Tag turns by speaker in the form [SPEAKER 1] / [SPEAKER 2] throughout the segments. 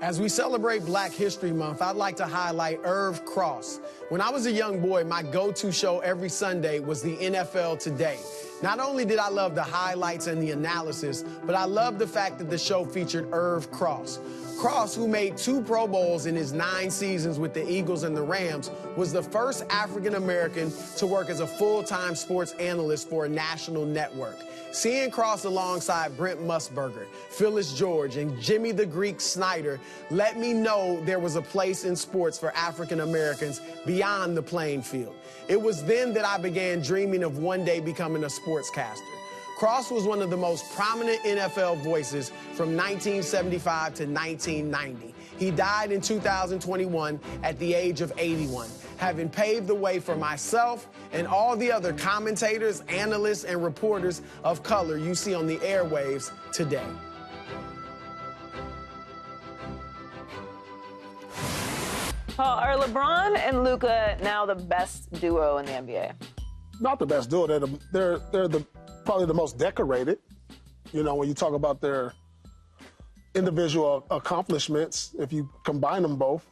[SPEAKER 1] As we celebrate Black History Month, I'd like to highlight Irv Cross. When I was a young boy, my go-to show every Sunday was the NFL Today. Not only did I love the highlights and the analysis, but I loved the fact that the show featured Irv Cross. Cross, who made 2 Pro Bowls in his 9 seasons with the Eagles and the Rams, was the first African-American to work as a full-time sports analyst for a national network. Seeing Cross alongside Brent Musburger, Phyllis George, and Jimmy the Greek Snyder let me know there was a place in sports for African Americans beyond the playing field. It was then that I began dreaming of one day becoming a sportscaster. Cross was one of the most prominent NFL voices from 1975 to 1990. He died in 2021 at the age of 81, having paved the way for myself and all the other commentators, analysts, and reporters of color you see on the airwaves today.
[SPEAKER 2] Paul, are LeBron and Luka now the best duo in the NBA?
[SPEAKER 3] Not the best duo. They're probably the most decorated. You know, when you talk about their individual accomplishments, if you combine them both,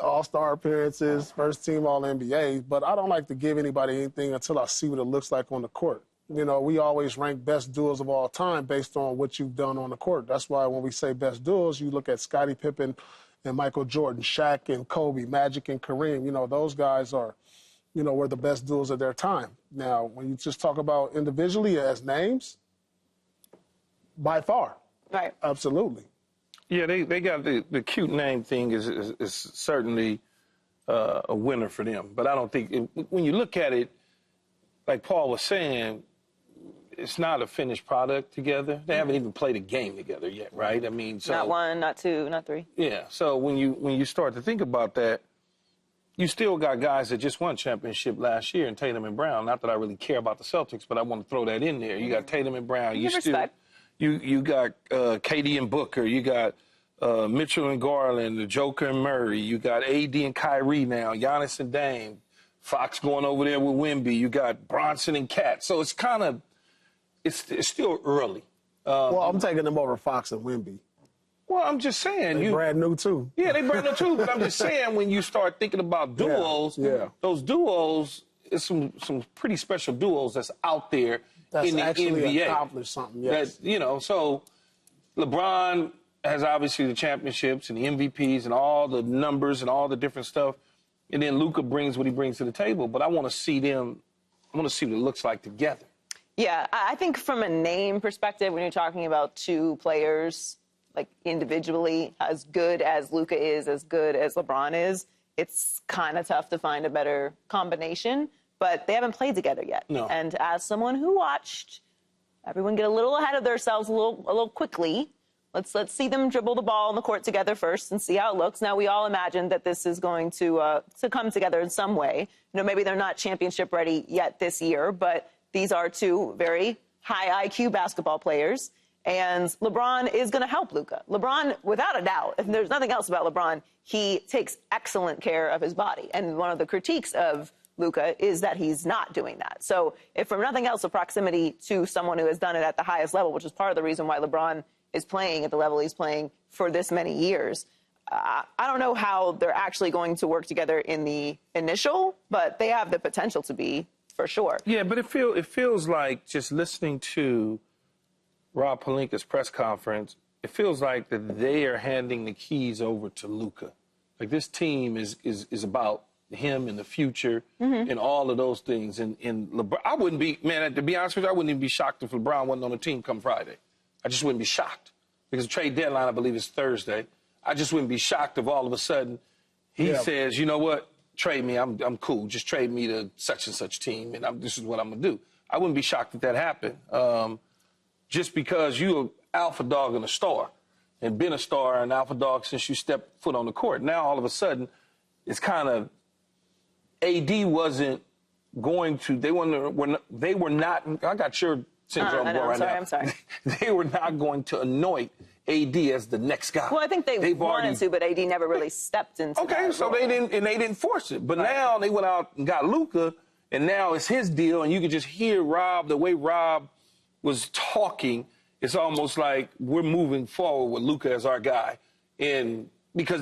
[SPEAKER 3] all-star appearances, first team All-NBA, but I don't like to give anybody anything until I see what it looks like on the court. You know, we always rank best duos of all time based on what you've done on the court. That's why when we say best duos, you look at Scottie Pippen and Michael Jordan, Shaq and Kobe, Magic and Kareem. You know, those guys are, you know, were the best duos of their time. Now, when you just talk about individually as names, by far.
[SPEAKER 2] Right.
[SPEAKER 3] Absolutely.
[SPEAKER 4] Yeah, they got the cute name thing is certainly a winner for them. But I don't think, when you look at it, like Paul was saying, it's not a finished product together. They haven't even played a game together yet, right? I mean, so.
[SPEAKER 2] Not 1, not 2, not 3.
[SPEAKER 4] Yeah, so when you start to think about that, you still got guys that just won championship last year in Tatum and Brown. Not that I really care about the Celtics, but I want to throw that in there. You got Tatum and Brown. You got KD and Booker. You got Mitchell and Garland, the Joker and Murray. You got AD and Kyrie now, Giannis and Dame. Fox going over there with Wemby. You got Bronson and Cat. So it's kind of, it's still early.
[SPEAKER 3] Well, I'm taking them over Fox and Wemby.
[SPEAKER 4] Well, I'm just saying.
[SPEAKER 3] They brand new, too.
[SPEAKER 4] Yeah, they brand new, too. But I'm just saying, when you start thinking about duos, those duos, it's some pretty special duos that's out there in the NBA.
[SPEAKER 3] Accomplished something, yes.
[SPEAKER 4] That, you know, so LeBron has obviously the championships and the MVPs and all the numbers and all the different stuff. And then Luka brings what he brings to the table. But I want to see them, I want to see what it looks like together.
[SPEAKER 2] Yeah, I think from a name perspective, when you're talking about 2 players, like individually, as good as Luka is, as good as LeBron is, it's kind of tough to find a better combination. But they haven't played together yet.
[SPEAKER 4] No.
[SPEAKER 2] And as someone who watched everyone get a little ahead of themselves a little quickly, let's see them dribble the ball on the court together first and see how it looks. Now, we all imagine that this is going to come together in some way. You know, maybe they're not championship ready yet this year, but these are 2 very high IQ basketball players. And LeBron is going to help Luka. LeBron, without a doubt, if there's nothing else about LeBron, he takes excellent care of his body. And one of the critiques of Luka is that he's not doing that. So if from nothing else, a proximity to someone who has done it at the highest level, which is part of the reason why LeBron is playing at the level he's playing for this many years. I don't know how they're actually going to work together in the initial, but they have the potential to be, for sure.
[SPEAKER 4] Yeah, but it feels like, just listening to Rob Pelinka's press conference, it feels like that they are handing the keys over to Luka. Like, this team is about him in the future and all of those things. And LeBron, I wouldn't be, man, to be honest with you, I wouldn't even be shocked if LeBron wasn't on the team come Friday. I just wouldn't be shocked, because the trade deadline, I believe, is Thursday. I just wouldn't be shocked if all of a sudden he says, you know what, trade me, I'm cool. Just trade me to such and such team, and this is what I'm going to do. I wouldn't be shocked if that happened. Just because you're an alpha dog and a star, and been a star and alpha dog since you stepped foot on the court. Now, all of a sudden, it's kind of, AD wasn't going to, they were not, I got your syndrome going right now.
[SPEAKER 2] I'm sorry.
[SPEAKER 4] They were not going to anoint AD as the next guy.
[SPEAKER 2] Well, I think they wanted to, but AD never really stepped into that
[SPEAKER 4] Okay, so
[SPEAKER 2] role.
[SPEAKER 4] they didn't force it. But now they went out and got Luka, and now it's his deal, and you could just hear Rob, the way Rob was talking. It's almost like we're moving forward with Luka as our guy. And because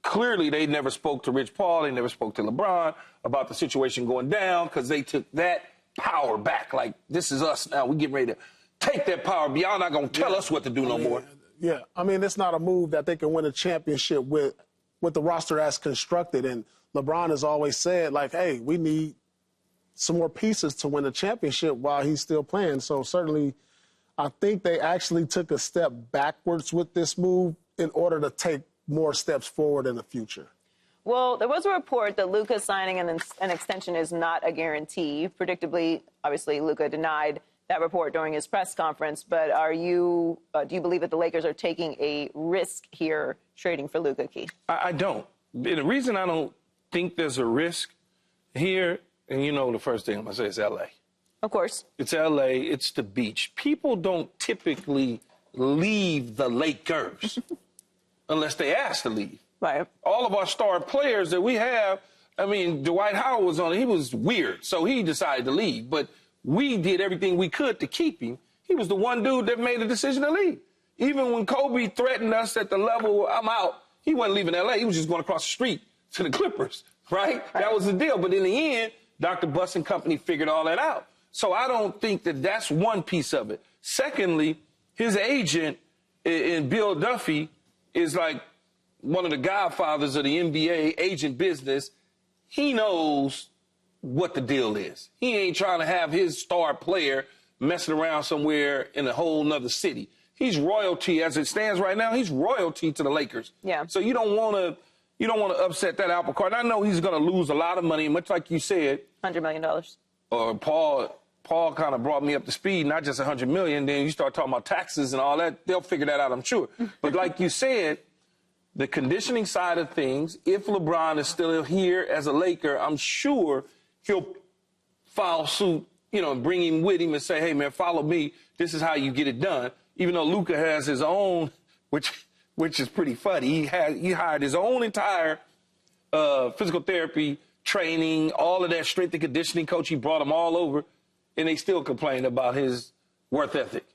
[SPEAKER 4] clearly they never spoke to Rich Paul, they never spoke to LeBron about the situation going down, because they took that power back. Like, this is us now. We getting ready to take that power. Y'all not going to tell us what to do no more.
[SPEAKER 3] Yeah, I mean, it's not a move that they can win a championship with the roster as constructed. And LeBron has always said, like, hey, we need some more pieces to win a championship while he's still playing. So certainly I think they actually took a step backwards with this move in order to take more steps forward in the future.
[SPEAKER 2] Well, there was a report that Luka signing an extension is not a guarantee. Predictably, obviously, Luka denied that report during his press conference. But do you believe that the Lakers are taking a risk here trading for Luka, Key?
[SPEAKER 4] I don't. The reason I don't think there's a risk here, and you know the first thing I'm going to say is L.A.
[SPEAKER 2] Of course.
[SPEAKER 4] It's L.A. It's the beach. People don't typically leave the Lakers unless they ask to leave.
[SPEAKER 2] Right.
[SPEAKER 4] All of our star players that we have, I mean, Dwight Howard was on it. He was weird, so he decided to leave. But we did everything we could to keep him. He was the one dude that made the decision to leave. Even when Kobe threatened us at the level, I'm out, he wasn't leaving L.A. He was just going across the street to the Clippers, right? That was the deal. But in the end, Dr. Buss and company figured all that out. So I don't think that that's one piece of it. Secondly, his agent in Bill Duffy is like one of the godfathers of the NBA agent business. He knows what the deal is. He ain't trying to have his star player messing around somewhere in a whole nother city. He's royalty as it stands right now. He's royalty to the Lakers.
[SPEAKER 2] Yeah.
[SPEAKER 4] So you don't want to upset that apple cart. I know he's going to lose a lot of money, much like you said.
[SPEAKER 2] $100 million.
[SPEAKER 4] Paul kind of brought me up to speed, not just $100 million. Then you start talking about taxes and all that. They'll figure that out, I'm sure. But like you said, the conditioning side of things, if LeBron is still here as a Laker, I'm sure he'll file suit, and bring him with him and say, hey, man, follow me. This is how you get it done. Even though Luka has his own, which is pretty funny. He hired his own entire physical therapy, training, all of that strength and conditioning coach. He brought them all over, and they still complain about his work ethic.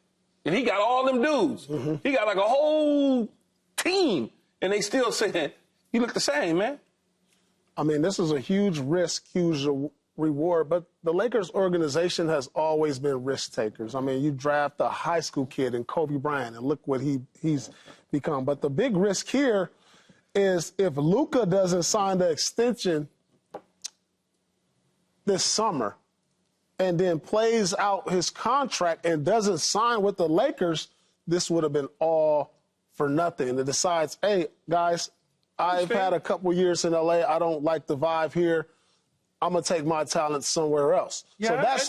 [SPEAKER 4] And he got all them dudes. Mm-hmm. He got like a whole team, and they still saying, he look the same, man.
[SPEAKER 3] I mean, this is a huge risk, huge reward, but the Lakers organization has always been risk takers. I mean, you draft a high school kid in Kobe Bryant, and look what he's become. But the big risk here is if Luka doesn't sign the extension this summer and then plays out his contract and doesn't sign with the Lakers, this would have been all for nothing. And it decides, hey, guys, I've had a couple years in L.A. I don't like the vibe here. I'm going to take my talent somewhere else. Yeah, so that's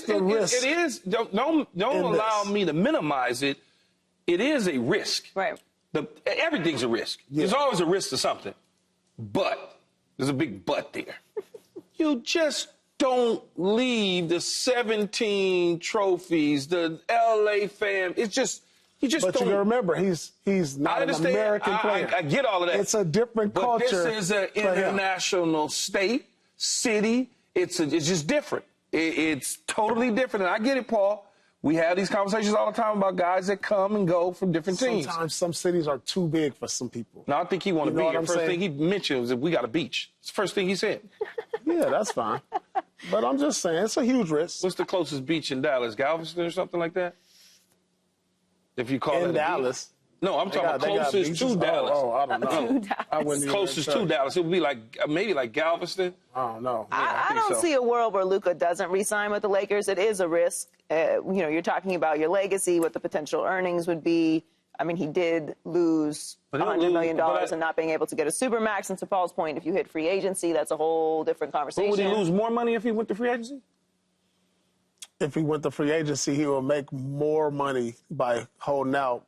[SPEAKER 3] the risk. It is. Don't
[SPEAKER 4] allow me to minimize it. It is a risk.
[SPEAKER 2] Right.
[SPEAKER 4] Everything's a risk. Yeah. There's always a risk to something. But there's a big but there. You just don't leave the 17 trophies, the L.A. fam. It's just... But you got to remember, he's not an American player.
[SPEAKER 3] I
[SPEAKER 4] get all of that.
[SPEAKER 3] It's a different culture.
[SPEAKER 4] But this is an international state, city. It's just different. It's totally different. And I get it, Paul. We have these conversations all the time about guys that come and go from different teams.
[SPEAKER 3] Sometimes some cities are too big for some people.
[SPEAKER 4] No, I think he wanted to be here. First thing he mentioned was that we got a beach. It's the first thing he said.
[SPEAKER 3] Yeah, that's fine. But I'm just saying, it's a huge risk.
[SPEAKER 4] What's the closest beach in Dallas? Galveston or something like that? If you call it
[SPEAKER 3] Dallas.
[SPEAKER 4] No, I'm talking about closest to Dallas.
[SPEAKER 3] Oh, I don't know.
[SPEAKER 2] I wouldn't
[SPEAKER 4] closest to Dallas. It would be maybe like Galveston.
[SPEAKER 3] I don't know.
[SPEAKER 2] Yeah, I don't see a world where Luka doesn't re-sign with the Lakers. It is a risk. You're talking about your legacy, what the potential earnings would be. I mean, he did lose $100 million and not being able to get a Supermax. And to Paul's point, if you hit free agency, that's a whole different conversation.
[SPEAKER 4] But would he lose more money if he went to free agency?
[SPEAKER 3] If he went to free agency, he will make more money by holding out.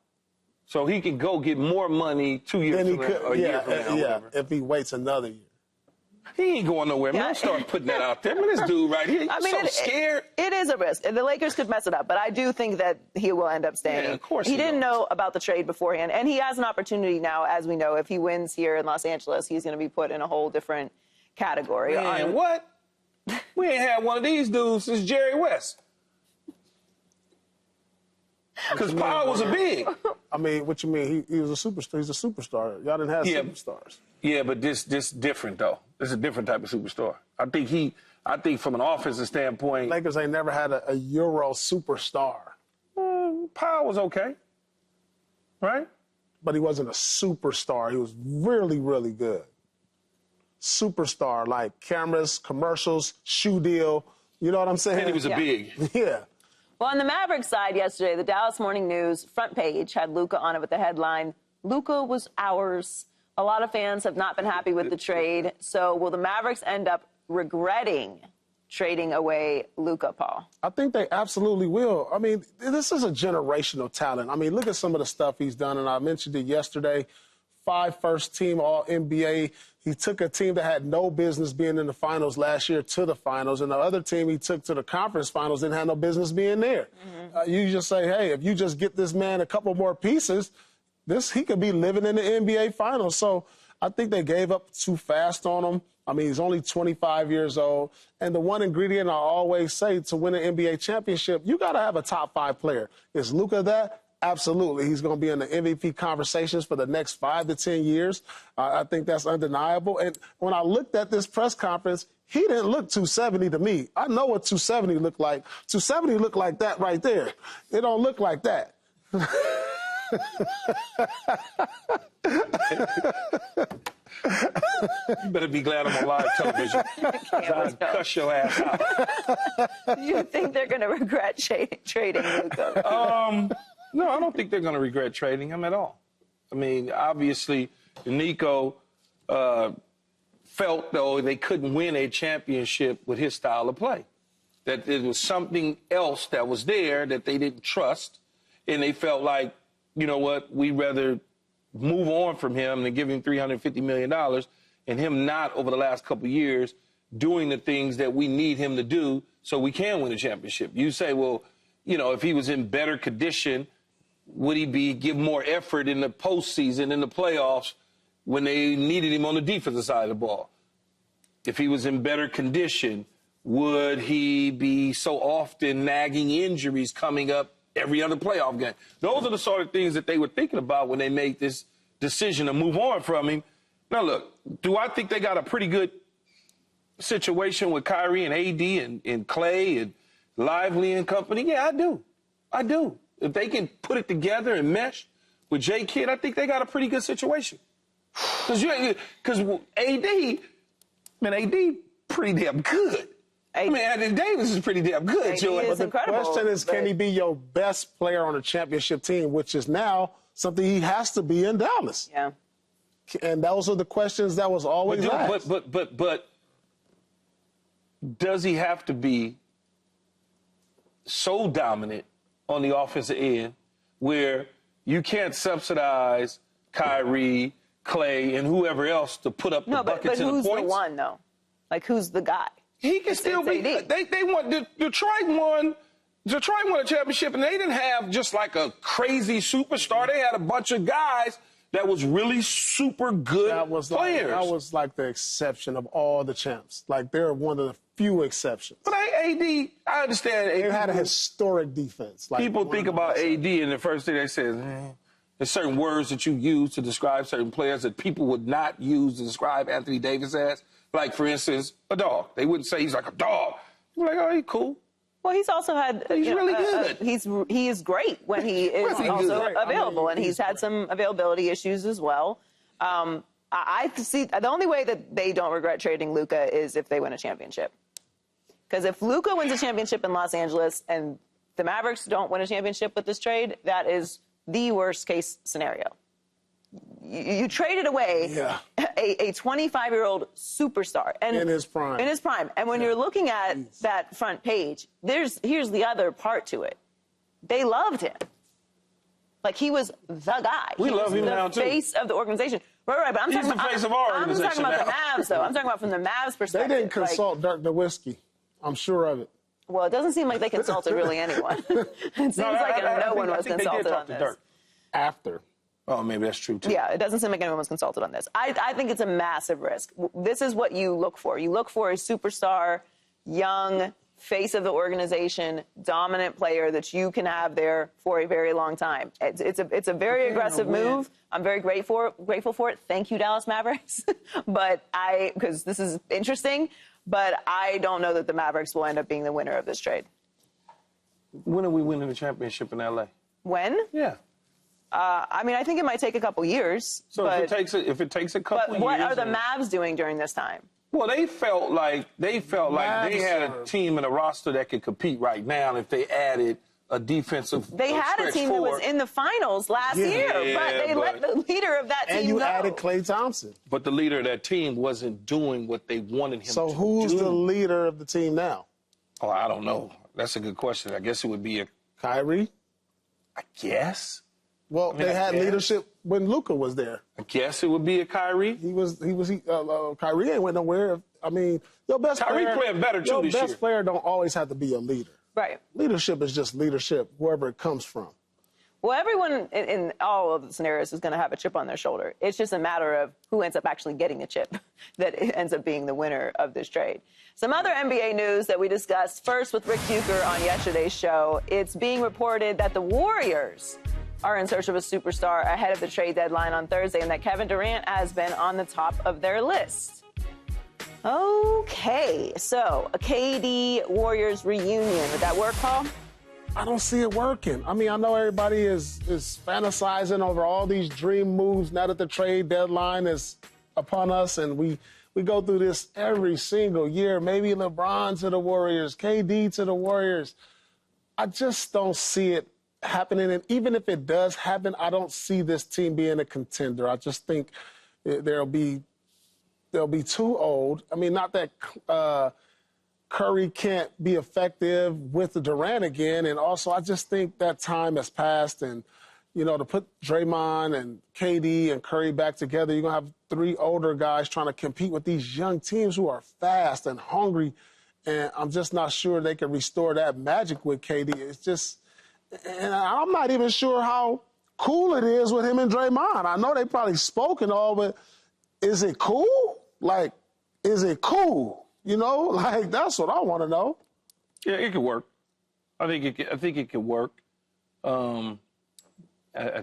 [SPEAKER 4] So he can go get more money 2 years from now, or a year from now,
[SPEAKER 3] if he waits another year.
[SPEAKER 4] He ain't going nowhere, man. Don't start putting that out there. Man, this dude right here, he's scared.
[SPEAKER 2] It is a risk. The Lakers could mess it up, but I do think that he will end up staying.
[SPEAKER 4] Yeah, of course
[SPEAKER 2] he didn't know about the trade beforehand, and he has an opportunity now, as we know. If he wins here in Los Angeles, he's going to be put in a whole different category.
[SPEAKER 4] Man, what? We ain't had one of these dudes since Jerry West. Because Powell was a big.
[SPEAKER 3] I mean, what you mean? He was a superstar. He's a superstar. Y'all didn't have superstars.
[SPEAKER 4] Yeah, but this different though. This is a different type of superstar. I think from an offensive standpoint,
[SPEAKER 3] Lakers ain't never had a Euro superstar.
[SPEAKER 4] Powell was okay, right?
[SPEAKER 3] But he wasn't a superstar. He was really, really good. Superstar, like cameras, commercials, shoe deal. You know what I'm saying?
[SPEAKER 4] And he was a big.
[SPEAKER 3] Yeah.
[SPEAKER 2] Well, on the Mavericks side yesterday, the Dallas Morning News front page had Luka on it with the headline, "Luka was ours." A lot of fans have not been happy with the trade. So will the Mavericks end up regretting trading away Luka, Paul?
[SPEAKER 3] I think they absolutely will. I mean, this is a generational talent. I mean, look at some of the stuff he's done, and I mentioned it yesterday. 5 first-team All-NBA. He took a team that had no business being in the finals last year to the finals, and the other team he took to the conference finals didn't have no business being there. You just say, hey, if you just get this man a couple more pieces, he could be living in the NBA finals. So I think they gave up too fast on him. I mean, he's only 25 years old. And the one ingredient I always say to win an NBA championship, you got to have a top 5 player. Is Luka that? Absolutely. He's going to be in the MVP conversations for the next 5 to 10 years. I think that's undeniable. And when I looked at this press conference, he didn't look 270 to me. I know what 270 looked like. 270 looked like that right there. It don't look like that.
[SPEAKER 4] You better be glad I'm on live television. I'd cuss your ass out.
[SPEAKER 2] Do you think they're going to regret trading Luka?
[SPEAKER 4] No, I don't think they're going to regret trading him at all. I mean, obviously, Nico felt, though, they couldn't win a championship with his style of play. That there was something else that was there that they didn't trust, and they felt like, you know what, we'd rather move on from him than give him $350 million, and him not, over the last couple of years, doing the things that we need him to do so we can win a championship. You say, well, you know, if he was in better condition, would he give more effort in the postseason, in the playoffs, when they needed him on the defensive side of the ball? If he was in better condition, would he be so often nagging injuries coming up every other playoff game? Those are the sort of things that they were thinking about when they made this decision to move on from him. Now, look, do I think they got a pretty good situation with Kyrie and AD and Clay and Lively and company? Yeah, I do. I do. If they can put it together and mesh with J. Kidd, I think they got a pretty good situation. Because AD pretty damn good. I mean, Anthony Davis is pretty damn good, Joey.
[SPEAKER 2] But
[SPEAKER 3] the question is, can he be your best player on a championship team, which is now something he has to be in Dallas?
[SPEAKER 2] Yeah.
[SPEAKER 3] And those are the questions that was always asked.
[SPEAKER 4] But does he have to be so dominant on the offensive end where you can't subsidize Kyrie, Clay, and whoever else to put up the buckets and the points?
[SPEAKER 2] But who's the one, though? Like, who's the guy?
[SPEAKER 4] He can still be. They want Detroit won a championship, and they didn't have just like a crazy superstar. They had a bunch of guys that was really super good players.
[SPEAKER 3] That was like the exception of all the champs. Like, they're one of the few exceptions.
[SPEAKER 4] But AD, I understand.
[SPEAKER 3] They had a historic defense. Like,
[SPEAKER 4] people think about AD, and the first thing they say is, there's certain words that you use to describe certain players that people would not use to describe Anthony Davis as. Like, for instance, a dog. They wouldn't say he's like a dog. They're like, oh, he's cool.
[SPEAKER 2] Well, he's also had.
[SPEAKER 4] He's really good.
[SPEAKER 2] He is great when he is also available, and he's had some availability issues as well. I see the only way that they don't regret trading Luka is if they win a championship. Because if Luka wins a championship in Los Angeles and the Mavericks don't win a championship with this trade, that is the worst case scenario. You traded away a 25-year-old superstar. And
[SPEAKER 3] in his prime.
[SPEAKER 2] In his prime. And when you're looking at that front page, here's the other part to it. They loved him. Like, he was the guy.
[SPEAKER 4] We love him now, too.
[SPEAKER 2] The face of the organization. Right, but
[SPEAKER 4] He's the face of our organization.
[SPEAKER 2] I'm talking about the Mavs, though. I'm talking about from the Mavs perspective.
[SPEAKER 3] They didn't consult Dirk Nowitzki. I'm sure of it.
[SPEAKER 2] Well, it doesn't seem like they consulted really anyone. It seems like no one was consulted on this.
[SPEAKER 3] After.
[SPEAKER 4] Oh, maybe that's true, too.
[SPEAKER 2] Yeah, it doesn't seem like anyone was consulted on this. I think it's a massive risk. This is what you look for. You look for a superstar, young, face of the organization, dominant player that you can have there for a very long time. It's a very aggressive move. I'm very grateful for it. Thank you, Dallas Mavericks. Because this is interesting, but I don't know that the Mavericks will end up being the winner of this trade.
[SPEAKER 4] When are we winning the championship in LA?
[SPEAKER 2] When?
[SPEAKER 4] Yeah.
[SPEAKER 2] I mean, I think it might take a couple years.
[SPEAKER 4] So if it takes a couple years.
[SPEAKER 2] But what are the Mavs doing during this time?
[SPEAKER 4] Well, they felt like they had a team and a roster that could compete right now if they added a defensive.
[SPEAKER 2] They had a team that was in the finals last year, but they let the leader of that team
[SPEAKER 3] And you
[SPEAKER 2] go.
[SPEAKER 3] added Klay Thompson.
[SPEAKER 4] But the leader of that team wasn't doing what they wanted him to do.
[SPEAKER 3] So who's the leader of the team now?
[SPEAKER 4] Oh, I don't know. That's a good question. I guess it would be
[SPEAKER 3] Kyrie?
[SPEAKER 4] I guess.
[SPEAKER 3] Well, they had leadership when Luka was there.
[SPEAKER 4] I guess it would be a Kyrie.
[SPEAKER 3] Kyrie ain't went nowhere. I mean, your best
[SPEAKER 4] Kyrie
[SPEAKER 3] player.
[SPEAKER 4] playing better, too, this
[SPEAKER 3] Your
[SPEAKER 4] year.
[SPEAKER 3] best player don't always have to be a leader.
[SPEAKER 2] Right.
[SPEAKER 3] Leadership is just leadership, wherever it comes from.
[SPEAKER 2] Well, everyone in all of the scenarios is going to have a chip on their shoulder. It's just a matter of who ends up actually getting the chip that ends up being the winner of this trade. Some other NBA news that we discussed, first with Rick Bucher on yesterday's show. It's being reported that the Warriors are in search of a superstar ahead of the trade deadline on Thursday, and that Kevin Durant has been on the top of their list. Okay, so a KD Warriors reunion. Would that work, Paul?
[SPEAKER 3] I don't see it working. I mean, I know everybody is fantasizing over all these dream moves now that the trade deadline is upon us, and we go through this every single year. Maybe LeBron to the Warriors, KD to the Warriors. I just don't see it happening. And even if it does happen, I don't see this team being a contender. I just think they'll be too old. I mean, not that Curry can't be effective with the Durant again. And also, I just think that time has passed. And, you know, to put Draymond and KD and Curry back together, you're going to have three older guys trying to compete with these young teams who are fast and hungry. And I'm just not sure they can restore that magic with KD. It's just, and I'm not even sure how cool it is with him and Draymond. I know they probably spoke and all, but is it cool? Like, is it cool? You know, like, that's what I want to know.
[SPEAKER 4] Yeah, it could work. I think it could work. I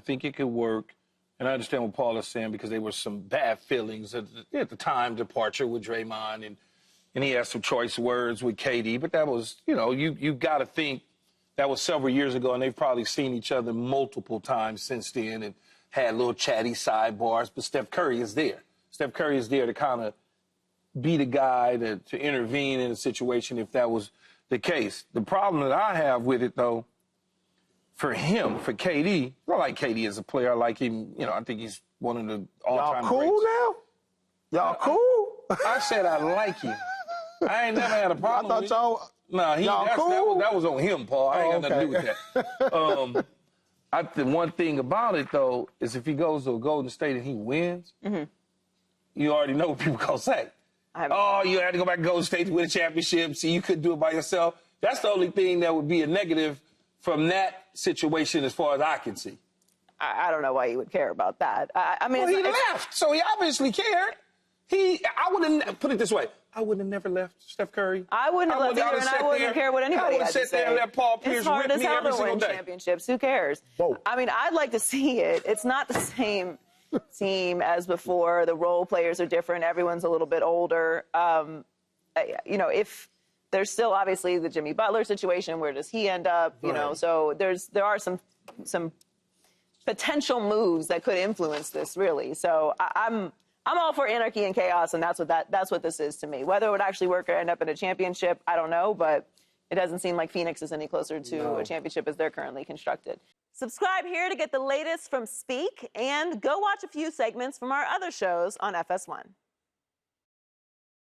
[SPEAKER 4] think it could work. And I understand what Paul is saying because there were some bad feelings at the time departure with Draymond, and he had some choice words with KD. But that was, you know, you got to think that was several years ago, and they've probably seen each other multiple times since then and had little chatty sidebars. But Steph Curry is there. Steph Curry is there to kind of be the guy to intervene in a situation if that was the case. The problem that I have with it, though, for him, for KD, I like KD as a player. I like him. You know, I think he's one of the all-time
[SPEAKER 3] Y'all cool
[SPEAKER 4] greats.
[SPEAKER 3] now? Y'all cool?
[SPEAKER 4] I said I like him. I ain't never had a problem
[SPEAKER 3] I
[SPEAKER 4] with
[SPEAKER 3] thought
[SPEAKER 4] him. No,
[SPEAKER 3] cool?
[SPEAKER 4] that was on him, Paul. I ain't got nothing to do with that. The one thing about it, though, is if he goes to a Golden State and he wins, you already know what people going to say. Oh, you had to go back to Golden State to win a championship, so you couldn't do it by yourself. That's the only thing that would be a negative from that situation as far as I can see.
[SPEAKER 2] I don't know why you would care about that. I mean,
[SPEAKER 4] well, he left, so he obviously cared. I wouldn't, put it this way, I would have never left Steph Curry.
[SPEAKER 2] I wouldn't have left either, and I wouldn't care what anybody had to say.
[SPEAKER 4] I would sit there and let Paul Pierce rip me every single day.
[SPEAKER 2] Championships. Who cares?
[SPEAKER 3] Whoa.
[SPEAKER 2] I mean, I'd like to see it. It's not the same team as before. The role players are different. Everyone's a little bit older. You know, if there's still obviously the Jimmy Butler situation, where does he end up? You know, so there are some potential moves that could influence this, really. So I'm all for anarchy and chaos, and that's what this is to me. Whether it would actually work or end up in a championship, I don't know, but it doesn't seem like Phoenix is any closer to a championship as they're currently constructed. Subscribe here to get the latest from Speak, and go watch a few segments from our other shows on FS1.